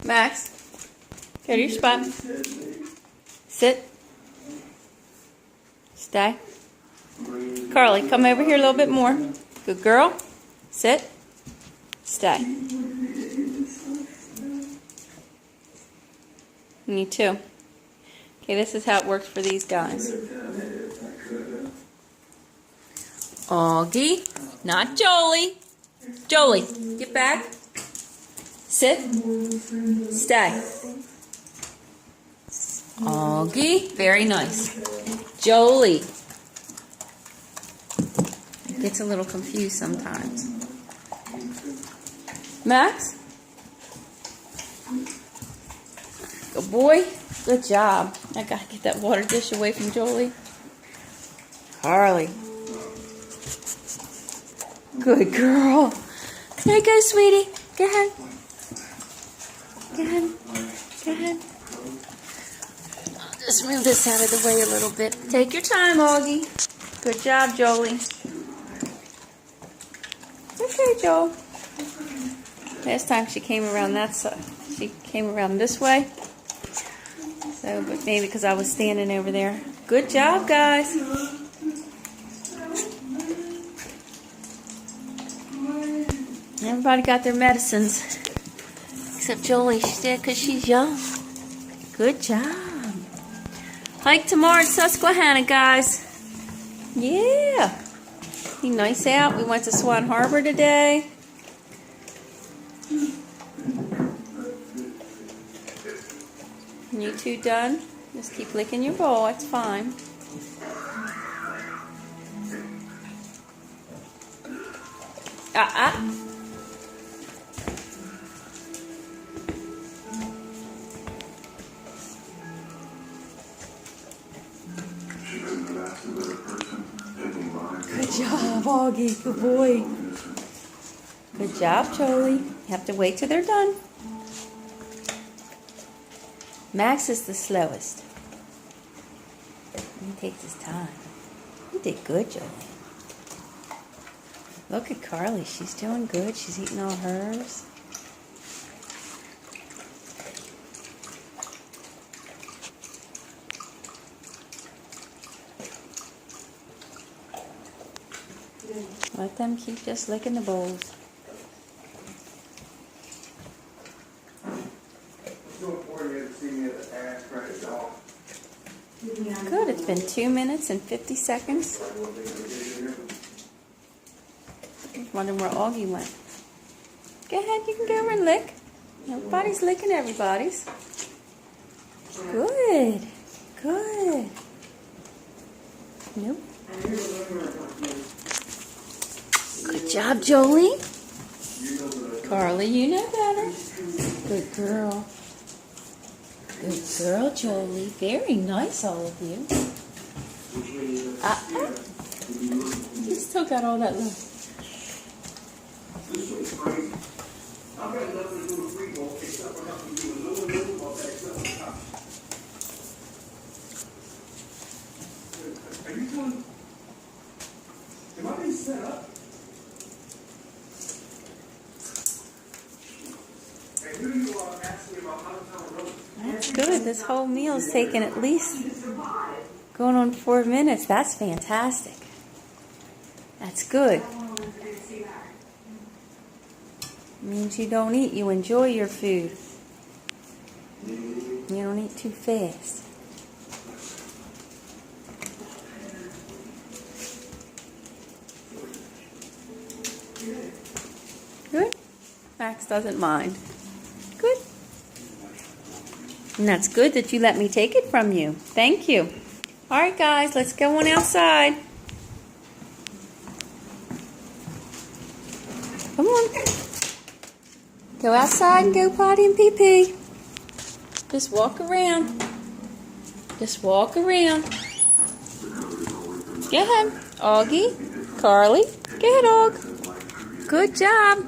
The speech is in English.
Max, go to your spot. Sit. Stay. Carly, come over here a little bit more. Good girl. Sit. Stay. You too. Okay, this is how it works for these guys. Augie, not Jolie. Jolie, get back. Sit. Stay. Augie, very nice. Jolie. Gets a little confused sometimes. Max? Good boy. Good job. I gotta get that water dish away from Jolie. Carly. Good girl. There you go, sweetie. Go ahead. Go ahead. Go ahead. I'll just move this out of the way a little bit. Take your time, Augie. Good job, Jolie. Okay, Joel. Last time she came around that side. She came around this way. So, but maybe because I was standing over there. Good job, guys. Everybody got their medicines. Except Jolie, she did because she's young. Good job. Hike tomorrow in Susquehanna, guys. Yeah. Be nice out. We went to Swan Harbor today. You two done? Just keep licking your bowl. It's fine. Good job, Augie. Good boy. Good job, Jolie. You have to wait till they're done. Max is the slowest. He takes his time. You did good, Jolie. Look at Carly. She's doing good. She's eating all hers. Let them keep just licking the bowls. Good, it's been 2 minutes and 50 seconds. I was wondering where Augie went. Go ahead, you can go over and lick. Everybody's licking everybody's. Good, good. Nope. Good job, Jolie. Carly, you know better. Good girl. Good girl, Jolie. Very nice, all of you. You still got all that left. Are you doing? Am I being set up? That's good. This whole meal's taken at least going on 4 minutes. That's fantastic. That's good. Means you don't eat. You enjoy your food. You don't eat too fast. Good. Max doesn't mind. Good. And that's good that you let me take it from you. Thank you. All right, guys, let's go on outside. Come on. Go outside and go potty and pee-pee. Just walk around. Just walk around. Go ahead, Augie, Carly. Go ahead, Aug. Good job.